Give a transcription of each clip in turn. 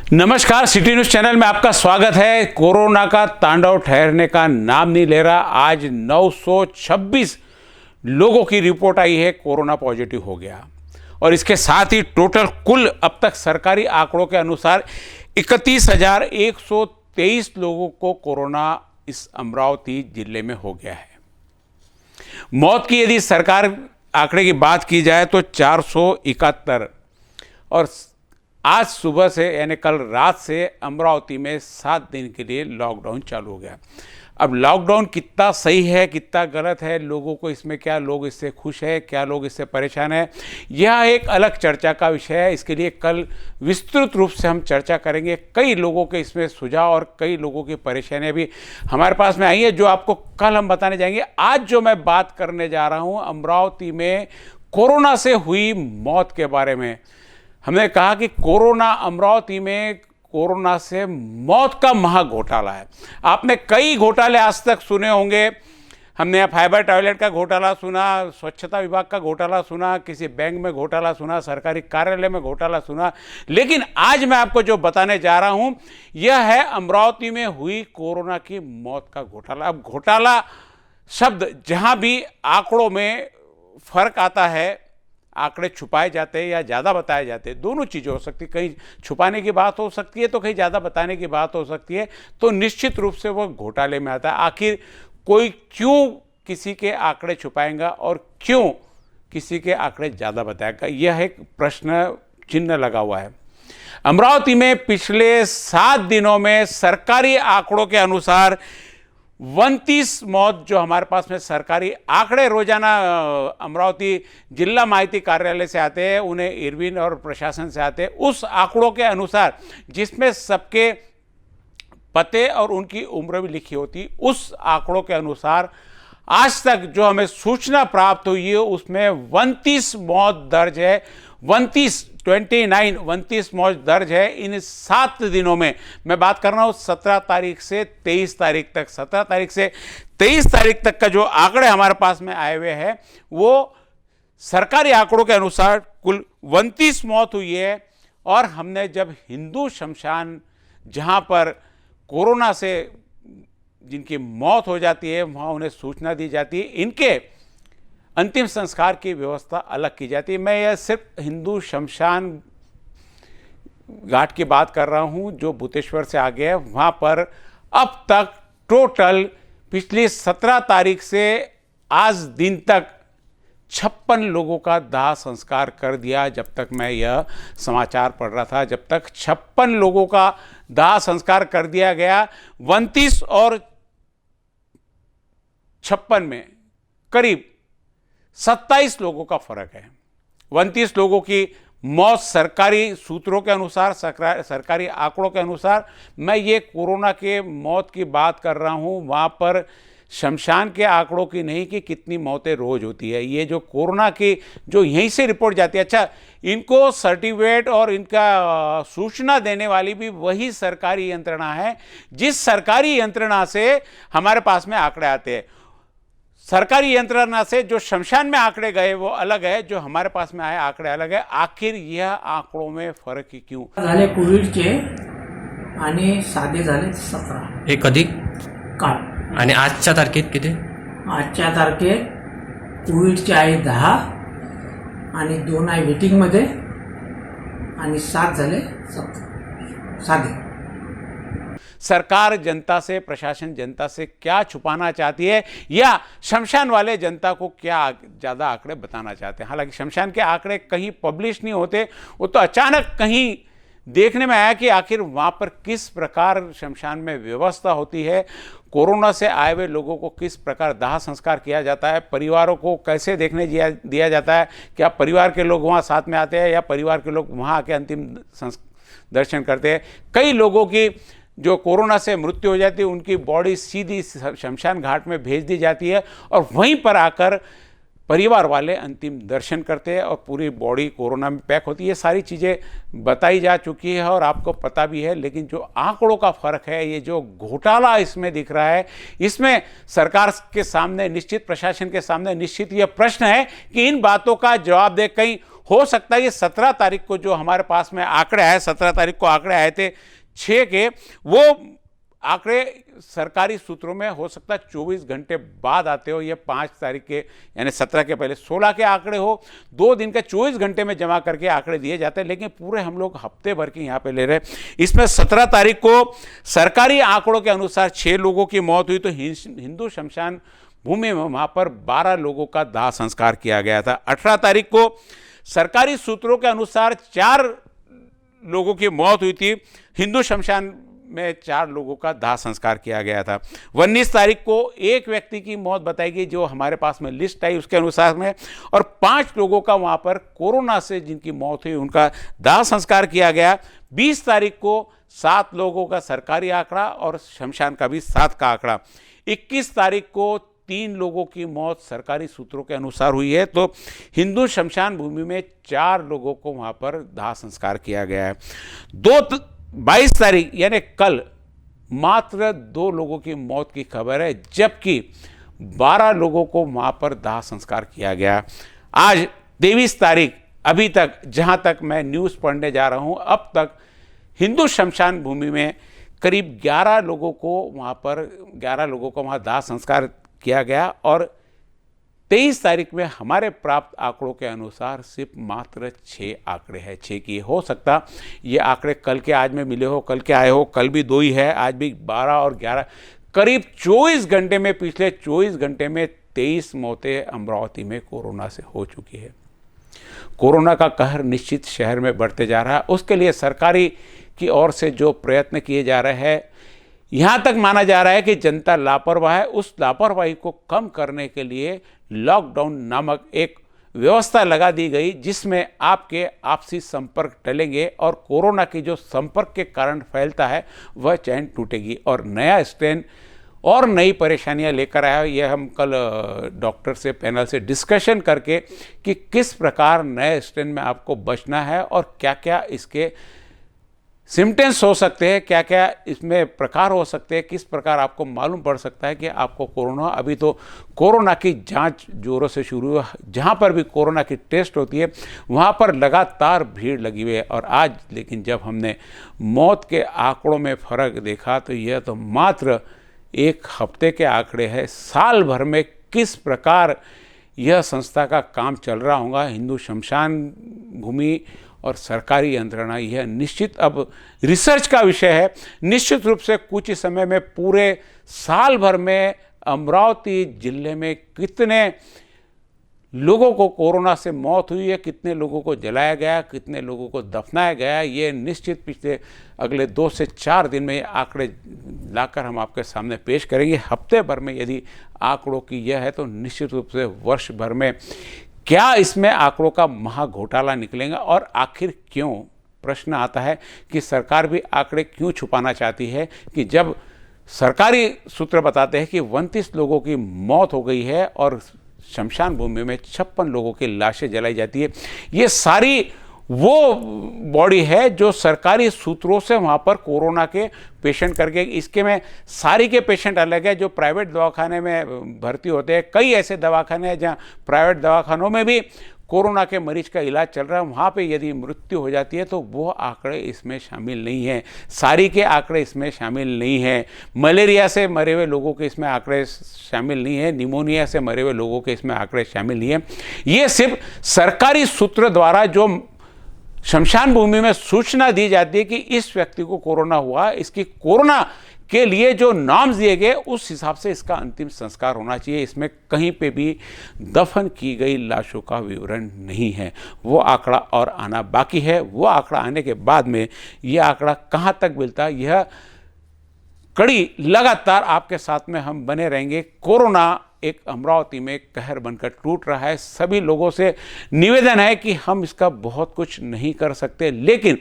नमस्कार, city news channel में आपका स्वागत है। कोरोना का तांडव ठहरने का नाम नहीं ले रहा। आज 926 लोगों की रिपोर्ट आई है, कोरोना पॉजिटिव हो गया। और इसके साथ ही टोटल कुल अब तक सरकारी आंकड़ों के अनुसार 31,123 लोगों को कोरोना इस अमरावती जिले में हो गया है। मौत की यदि सरकार आंकड़े की बात की जाए तो 471, और आज सुबह से यानी कल रात से अमरावती में 7 दिन के लिए लॉकडाउन चालू हो गया। अब लॉकडाउन कितना सही है, कितना गलत है, लोगों को इसमें क्या लोग इससे खुश है, क्या लोग इससे परेशान है, यह एक अलग चर्चा का विषय है। इसके लिए कल विस्तृत रूप से हम चर्चा करेंगे। कई लोगों के इसमें सुझाव और कई लोगों की परेशानियाँ भी हमारे पास में आई है, जो आपको कल हम बताने जाएंगे। आज जो मैं बात करने जा रहा हूँ अमरावती में कोरोना से हुई मौत के बारे में। हमने कहा कि कोरोना अमरावती में कोरोना से मौत का महा घोटाला है। आपने कई घोटाले आज तक सुने होंगे। हमने फाइबर टॉयलेट का घोटाला सुना, स्वच्छता विभाग का घोटाला सुना, किसी बैंक में घोटाला सुना, सरकारी कार्यालय में घोटाला सुना। लेकिन आज मैं आपको जो बताने जा रहा हूं यह है अमरावती में हुई कोरोना की मौत का घोटाला। अब घोटाला शब्द जहां भी आंकड़ों में फर्क आता है, आंकड़े छुपाए जाते हैं या ज़्यादा बताए जाते हैं, दोनों चीज़ें हो सकती है। कहीं छुपाने की बात हो सकती है तो कहीं ज़्यादा बताने की बात हो सकती है, तो निश्चित रूप से वो घोटाले में आता है। आखिर कोई क्यों किसी के आंकड़े छुपाएगा और क्यों किसी के आंकड़े ज़्यादा बताएगा, यह एक प्रश्न चिन्ह लगा हुआ है। अमरावती में पिछले 7 दिनों में सरकारी आंकड़ों के अनुसार 29 मौत, जो हमारे पास में सरकारी आंकड़े रोजाना अमरावती जिला माहिती कार्यालय से आते हैं, उन्हें इरविन और प्रशासन से आते हैं, उस आंकड़ों के अनुसार जिसमें सबके पते और उनकी उम्र भी लिखी होती, उस आंकड़ों के अनुसार आज तक जो हमें सूचना प्राप्त हुई है उसमें 29 मौत दर्ज है। 29 मौत दर्ज है इन 7 दिनों में। मैं बात कर रहा हूं 17 तारीख से 23 तारीख तक। 17 तारीख से 23 तारीख तक का जो आंकड़े हमारे पास में आए हुए हैं वो सरकारी आंकड़ों के अनुसार कुल 29 मौत हुई है। और हमने जब हिंदू शमशान, जहां पर कोरोना से जिनकी मौत हो जाती है वहां उन्हें सूचना दी जाती है, इनके अंतिम संस्कार की व्यवस्था अलग की जाती है। मैं यह सिर्फ हिंदू शमशान घाट की बात कर रहा हूं जो भूतेश्वर से आगे है। वहां पर अब तक टोटल पिछली 17 तारीख से आज दिन तक 56 लोगों का दाह संस्कार कर दिया। जब तक मैं यह समाचार पढ़ रहा था, जब तक 56 लोगों का दाह संस्कार कर दिया गया। 29 और 56 में करीब 27 लोगों का फर्क है। 29 लोगों की मौत सरकारी सूत्रों के अनुसार, सरकारी आंकड़ों के अनुसार। मैं ये कोरोना के मौत की बात कर रहा हूँ, वहाँ पर शमशान के आंकड़ों की नहीं कि कितनी मौतें रोज होती है। ये जो कोरोना की जो यहीं से रिपोर्ट जाती है, अच्छा इनको सर्टिफिकेट और इनका सूचना देने वाली भी वही सरकारी यंत्रणा है जिस सरकारी यंत्रणा से हमारे पास में आंकड़े आते हैं। सरकारी यंत्रणा से जो शमशान में आंकड़े गए वो अलग है, जो हमारे पास में आए आंकड़े अलग है। आखिर यह आंकड़ों में फरक ही क्यों? झाले कोविडचे आणि साधे झाले 17 हे कधी काल, आणि आजच्या तारखेत किती? आजच्या तारखेत कोविडचे आहे 10 आणि 2 आहे वेटिंगमध्ये आणि 7 झाले 17 साधे। सरकार जनता से, प्रशासन जनता से क्या छुपाना चाहती है, या शमशान वाले जनता को क्या ज़्यादा आंकड़े बताना चाहते हैं? हालांकि शमशान के आंकड़े कहीं पब्लिश नहीं होते, वो तो अचानक कहीं देखने में आया कि आखिर वहाँ पर किस प्रकार शमशान में व्यवस्था होती है, कोरोना से आए हुए लोगों को किस प्रकार दाह संस्कार किया जाता है, परिवारों को कैसे देखने दिया जाता है, क्या परिवार के लोग वहाँ साथ में आते हैं या परिवार के लोग वहाँ आके अंतिम दर्शन करते हैं। कई लोगों की जो कोरोना से मृत्यु हो जाती है उनकी बॉडी सीधी शमशान घाट में भेज दी जाती है और वहीं पर आकर परिवार वाले अंतिम दर्शन करते हैं और पूरी बॉडी कोरोना में पैक होती है। ये सारी चीज़ें बताई जा चुकी है और आपको पता भी है। लेकिन जो आंकड़ों का फ़र्क है, ये जो घोटाला इसमें दिख रहा है, इसमें सरकार के सामने निश्चित, प्रशासन के सामने निश्चित ये प्रश्न है कि इन बातों का जवाब दे। कहीं हो सकता है कि 17 तारीख को जो हमारे पास में आंकड़े आए, 17 तारीख को आंकड़े आए थे 6 के, वो आंकड़े सरकारी सूत्रों में हो सकता है 24 घंटे बाद आते हो, ये 5 तारीख के यानी 17 के पहले 16 के आंकड़े हो, 2 दिन का 24 घंटे में जमा करके आंकड़े दिए जाते हैं, लेकिन पूरे हम लोग हफ्ते भर की यहाँ पे ले रहे हैं। इसमें 17 तारीख को सरकारी आंकड़ों के अनुसार 6 लोगों की मौत हुई, तो हिंदू शमशान भूमि में वहाँ पर 12 लोगों का दाह संस्कार किया गया था। 18 तारीख को सरकारी सूत्रों के अनुसार 4 लोगों की मौत हुई थी, हिंदू शमशान में 4 लोगों का दाह संस्कार किया गया था। 19 तारीख को एक व्यक्ति की मौत बताई गई जो हमारे पास में लिस्ट आई उसके अनुसार में, और 5 लोगों का वहाँ पर कोरोना से जिनकी मौत हुई उनका दाह संस्कार किया गया। 20 तारीख को 7 लोगों का सरकारी आंकड़ा और शमशान का भी 7 का आंकड़ा। 21 तारीख को 3 लोगों की मौत सरकारी सूत्रों के अनुसार हुई है, तो हिंदू शमशान भूमि में 4 लोगों को वहाँ पर दाह संस्कार किया गया है। 22 तारीख यानी कल मात्र 2 लोगों की मौत की खबर है, जबकि 12 लोगों को वहाँ पर दाह संस्कार किया गया। आज 23 तारीख, अभी तक जहाँ तक मैं न्यूज़ पढ़ने जा रहा हूँ, अब तक हिंदू शमशान भूमि में करीब 11 लोगों को वहाँ दाह संस्कार किया गया, और 23 तारीख में हमारे प्राप्त आंकड़ों के अनुसार सिर्फ मात्र 6 आंकड़े हैं। 6 की हो सकता ये आंकड़े कल के आज में मिले हो, कल के आए हो, कल भी 2 ही है, आज भी 12 और 11, करीब 24 घंटे में, पिछले 24 घंटे में 23 मौतें अमरावती में कोरोना से हो चुकी है। कोरोना का कहर निश्चित शहर में बढ़ते जा रहा है, उसके लिए सरकारी की ओर से जो प्रयत्न किए जा रहे हैं, यहाँ तक माना जा रहा है कि जनता लापरवाह है, उस लापरवाही को कम करने के लिए लॉकडाउन नामक एक व्यवस्था लगा दी गई, जिसमें आपके आपसी संपर्क टलेंगे और कोरोना की जो संपर्क के कारण फैलता है वह चैन टूटेगी, और नया स्ट्रेन और नई परेशानियां लेकर आया। यह हम कल डॉक्टर से पैनल से डिस्कशन करके कि किस प्रकार नए स्ट्रेन में आपको बचना है और क्या क्या इसके सिम्टम्स हो सकते हैं, क्या क्या इसमें प्रकार हो सकते हैं, किस प्रकार आपको मालूम पड़ सकता है कि आपको कोरोना। अभी तो कोरोना की जांच जोरों से शुरू हुआ, जहां पर भी कोरोना की टेस्ट होती है वहां पर लगातार भीड़ लगी हुई है। और आज लेकिन जब हमने मौत के आंकड़ों में फ़र्क देखा तो यह तो मात्र 1 हफ्ते के आंकड़े हैं। साल भर में किस प्रकार यह संस्था का काम चल रहा होगा, हिंदू शमशान भूमि और सरकारी यंत्रणा, यह निश्चित अब रिसर्च का विषय है। निश्चित रूप से कुछ ही समय में पूरे साल भर में अमरावती जिले में कितने लोगों को कोरोना से मौत हुई है, कितने लोगों को जलाया गया, कितने लोगों को दफनाया गया, ये निश्चित पिछले अगले 2 से 4 दिन में ये आंकड़े लाकर हम आपके सामने पेश करेंगे। हफ्ते भर में यदि आंकड़ों की यह है तो निश्चित रूप से वर्ष भर में क्या इसमें आंकड़ों का महा घोटाला निकलेगा, और आखिर क्यों प्रश्न आता है कि सरकार भी आंकड़े क्यों छुपाना चाहती है, कि जब सरकारी सूत्र बताते हैं कि 29 लोगों की मौत हो गई है और शमशान भूमि में 56 लोगों की लाशें जलाई जाती है। ये सारी वो बॉडी है जो सरकारी सूत्रों से वहाँ पर कोरोना के पेशेंट करके, इसके में सारी के पेशेंट अलग है जो प्राइवेट दवाखाने में भर्ती होते हैं। कई ऐसे दवाखाने हैं जहाँ प्राइवेट दवाखानों में भी कोरोना के मरीज का इलाज चल रहा है, वहाँ पे यदि मृत्यु हो जाती है तो वो आंकड़े इसमें शामिल नहीं हैं। सारी के आंकड़े इसमें शामिल नहीं हैं। मलेरिया से मरे हुए लोगों के इसमें आंकड़े शामिल नहीं है। निमोनिया से मरे हुए लोगों के इसमें आंकड़े शामिल नहीं है। ये सिर्फ सरकारी सूत्र द्वारा जो शमशान भूमि में सूचना दी जाती है कि इस व्यक्ति को कोरोना हुआ, इसकी कोरोना के लिए जो नॉर्म्स दिए गए उस हिसाब से इसका अंतिम संस्कार होना चाहिए। इसमें कहीं पे भी दफन की गई लाशों का विवरण नहीं है। वो आंकड़ा और आना बाकी है। वो आंकड़ा आने के बाद में यह आंकड़ा कहाँ तक मिलता है, यह कड़ी लगातार आपके साथ में हम बने रहेंगे। कोरोना एक अमरावती में कहर बनकर टूट रहा है। सभी लोगों से निवेदन है कि हम इसका बहुत कुछ नहीं कर सकते, लेकिन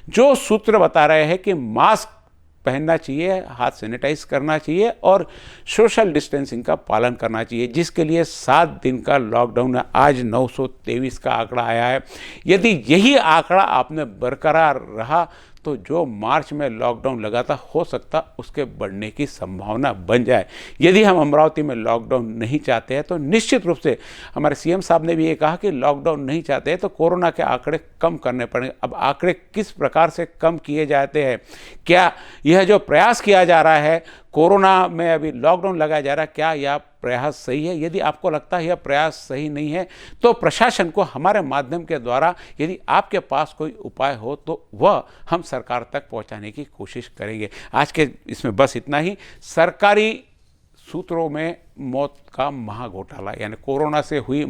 जो सूत्र बता रहे हैं कि मास्क पहनना चाहिए, हाथ सैनिटाइज करना चाहिए और सोशल डिस्टेंसिंग का पालन करना चाहिए, जिसके लिए 7 दिन का लॉकडाउन है। आज 923 का आंकड़ा आया है। यदि यही आंकड़ा आपने बरकरार रहा तो जो मार्च में लॉकडाउन लगा था हो सकता उसके बढ़ने की संभावना बन जाए। यदि हम अमरावती में लॉकडाउन नहीं चाहते हैं तो निश्चित रूप से हमारे सीएम साहब ने भी ये कहा कि लॉकडाउन नहीं चाहते हैं तो कोरोना के आंकड़े कम करने पड़ेंगे। अब आंकड़े किस प्रकार से कम किए जाते हैं, क्या यह जो प्रयास किया जा रहा है कोरोना में अभी लॉकडाउन लगाया जा रहा है, क्या यह प्रयास सही है? यदि आपको लगता है यह प्रयास सही नहीं है तो प्रशासन को हमारे माध्यम के द्वारा यदि आपके पास कोई उपाय हो तो वह हम सरकार तक पहुंचाने की कोशिश करेंगे। आज के इसमें बस इतना ही। सरकारी सूत्रों में मौत का महाघोटाला यानी कोरोना से हुई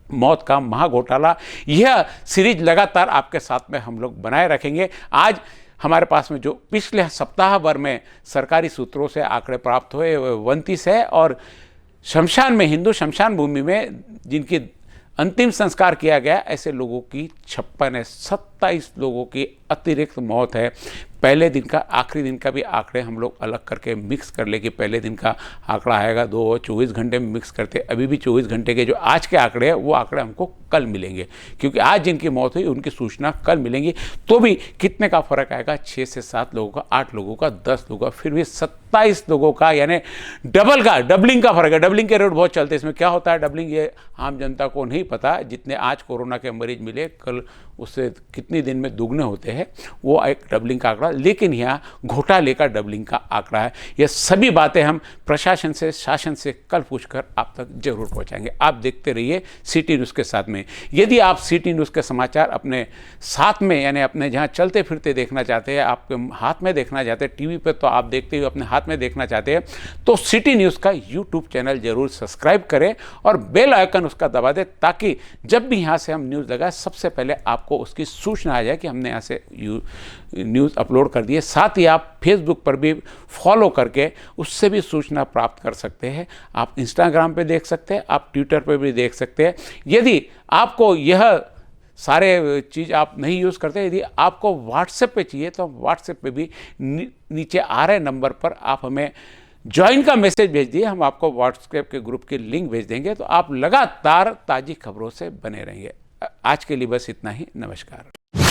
मौत का महाघोटाला, यह सीरीज लगातार आपके साथ में हम लोग बनाए रखेंगे। आज हमारे पास में जो पिछले सप्ताह भर में सरकारी सूत्रों से आंकड़े प्राप्त हुए वे 29 है और शमशान में, हिंदू शमशान भूमि में जिनकी अंतिम संस्कार किया गया ऐसे लोगों की 56 है। 27 लोगों की अतिरिक्त मौत है। पहले दिन का, आखिरी दिन का भी आंकड़े हम लोग अलग करके मिक्स कर ले कि पहले दिन का आंकड़ा आएगा 2 और 24 घंटे में मिक्स करते। अभी भी 24 घंटे के जो आज के आंकड़े हैं वो आंकड़े हमको कल मिलेंगे, क्योंकि आज जिनकी मौत हुई उनकी सूचना कल मिलेंगी। तो भी कितने का फर्क आएगा? 6 से 7 लोगों का, 8 लोगों का, 10 लोगों का, फिर भी 27 लोगों का, यानी डबलिंग का फर्क है। डबलिंग के रेट बहुत चलते हैं। इसमें क्या होता है डबलिंग, ये आम जनता को नहीं पता। जितने आज कोरोना के मरीज मिले कल उससे कितने दिन में दुगने होते हैं, वो एक डबलिंग का आंकड़ा, लेकिन यहाँ घोटाले का डबलिंग का आंकड़ा है। ये सभी बातें हम प्रशासन से, शासन से कल पूछकर आप तक जरूर पहुँचाएंगे। आप देखते रहिए सिटी न्यूज़ के साथ में। यदि आप सिटी न्यूज़ के समाचार अपने साथ में यानी अपने जहाँ चलते फिरते देखना चाहते हैं, आपके हाथ में देखना चाहते हैं, टीवी पर तो आप देखते हुए अपने हाथ में देखना चाहते हैं, तो सिटी न्यूज़ का यूट्यूब चैनल जरूर सब्सक्राइब करें और बेल आइकन उसका दबा दें, ताकि जब भी यहाँ से हम न्यूज़ लगाए सबसे पहले आपको उसकी सूचना आ जाए कि हमने यहाँ से न्यूज़ अपलोड कर दी है। साथ ही आप फेसबुक पर भी फॉलो करके उससे भी सूचना प्राप्त कर सकते हैं। आप इंस्टाग्राम पे देख सकते हैं, आप ट्विटर पे भी देख सकते हैं। यदि आपको यह सारे चीज़ आप नहीं यूज़ करते, यदि आपको व्हाट्सएप पे चाहिए तो व्हाट्सएप पे भी नीचे आ रहे नंबर पर आप हमें ज्वाइन का मैसेज भेज दिए, हम आपको व्हाट्सएप के ग्रुप की लिंक भेज देंगे, तो आप लगातार ताज़ी खबरों से बने रहेंगे। आज के लिए बस इतना ही। नमस्कार।